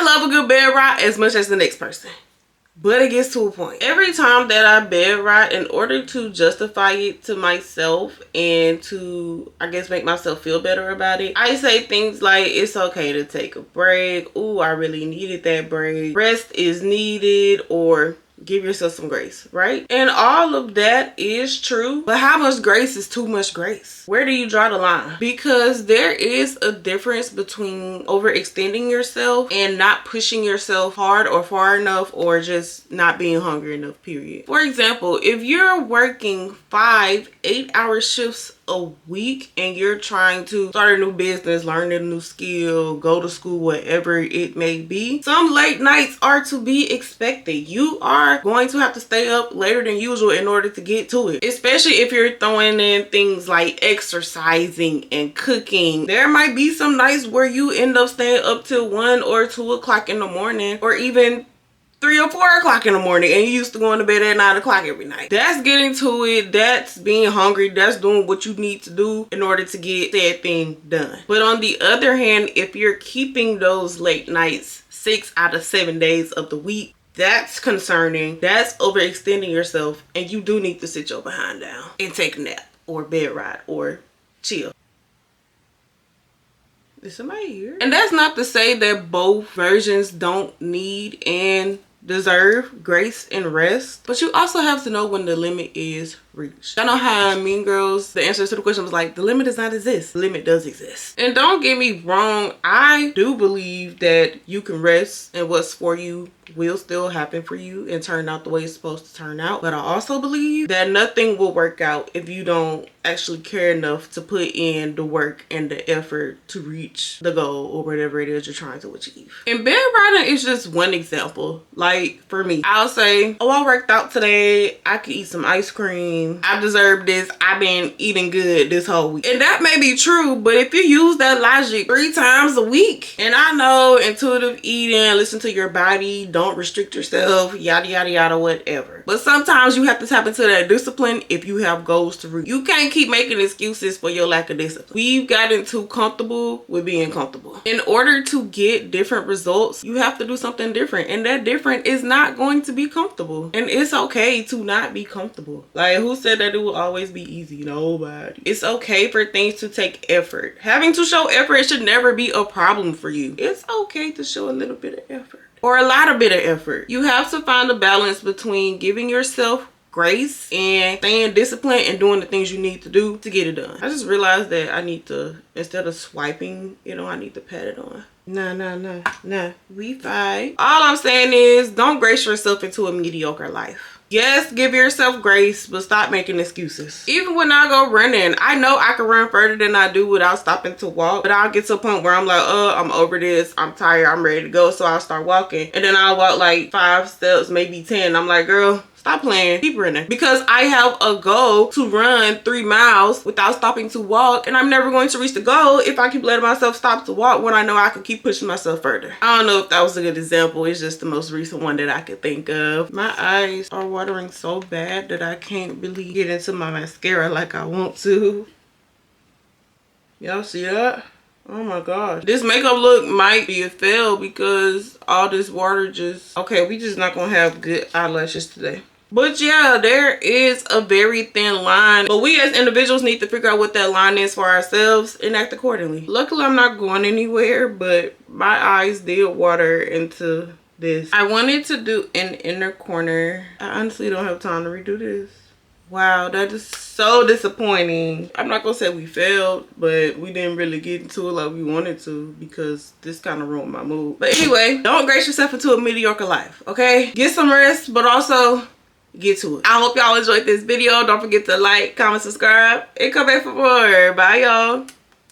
love a good bed rot as much as the next person. But it gets to a point. Every time that I bed rot, in order to justify it to myself and to, I guess, make myself feel better about it, I say things like, it's okay to take a break. Ooh, I really needed that break. Rest is needed, or give yourself some grace, right? And all of that is true, but how much grace is too much grace? Where do you draw the line? Because there is a difference between overextending yourself and not pushing yourself hard or far enough, or just not being hungry enough, period. For example, if you're working 5 8-hour shifts a week and you're trying to start a new business, learn a new skill, go to school, whatever it may be, some late nights are to be expected. You are going to have to stay up later than usual in order to get to it, especially if you're throwing in things like exercising and cooking. There might be some nights where you end up staying up till 1 or 2 o'clock in the morning, or even 3 or 4 o'clock in the morning, and you used to going to bed at 9 o'clock every night. That's getting to it. That's being hungry. That's doing what you need to do in order to get that thing done. But on the other hand, if you're keeping those late nights 6 out of 7 days of the week, that's concerning. That's overextending yourself, and you do need to sit your behind down and take a nap, or bed ride, or chill. Is somebody here? And that's not to say that both versions don't need and deserve grace and rest, but you also have to know when the limit is reached. I know how in Mean Girls, the answer to the question was like, the limit does not exist. The limit does exist. And don't get me wrong, I do believe that you can rest and what's for you will still happen for you and turn out the way it's supposed to turn out. But I also believe that nothing will work out if you don't actually care enough to put in the work and the effort to reach the goal or whatever it is you're trying to achieve. And bed riding is just one example. Like for me, I'll say, oh, I worked out today. I could eat some ice cream. I deserve this. I've been eating good this whole week. And that may be true, but if you use that logic 3 times a week, and I know intuitive eating, listen to your body, don't restrict yourself, yada yada yada, whatever, but sometimes you have to tap into that discipline if you have goals to reach. You can't keep making excuses for your lack of discipline. We've gotten too comfortable with being comfortable. In order to get different results, you have to do something different, and that different is not going to be comfortable. And it's okay to not be comfortable. Like, who said that it will always be easy? Nobody. It's okay for things to take effort. Having to show effort should never be a problem for you. It's okay to show a little bit of effort, or a lot of bit of effort. You have to find a balance between giving yourself grace and staying disciplined and doing the things you need to do to get it done. I just realized that I need to, instead of swiping, I need to pat it on. Nah. We fine. All I'm saying is, don't grace yourself into a mediocre life. Yes, give yourself grace, but stop making excuses. Even when I go running, I know I can run further than I do without stopping to walk, but I'll get to a point where I'm like, I'm over this, I'm tired, I'm ready to go, so I'll start walking, and then I'll walk like 5 steps, maybe 10. I'm like, girl, stop playing, keep running. Because I have a goal to run 3 miles without stopping to walk, and I'm never going to reach the goal if I keep letting myself stop to walk when I know I could keep pushing myself further. I don't know if that was a good example. It's just the most recent one that I could think of. My eyes are watering so bad that I can't really get into my mascara like I want to. Y'all see that? Oh my gosh. This makeup look might be a fail because all this water just... Okay, we just not gonna have good eyelashes today. But yeah, there is a very thin line, but we as individuals need to figure out what that line is for ourselves and act accordingly. Luckily, I'm not going anywhere, but my eyes did water into this. I wanted to do an inner corner. I honestly don't have time to redo this. Wow, that is so disappointing. I'm not gonna say we failed, but we didn't really get into it like we wanted to because this kind of ruined my mood. But anyway, don't grace yourself into a mediocre life, okay? Get some rest, but also get to it. I hope y'all enjoyed this video. Don't forget to like, comment, subscribe, and come back for more. Bye, y'all.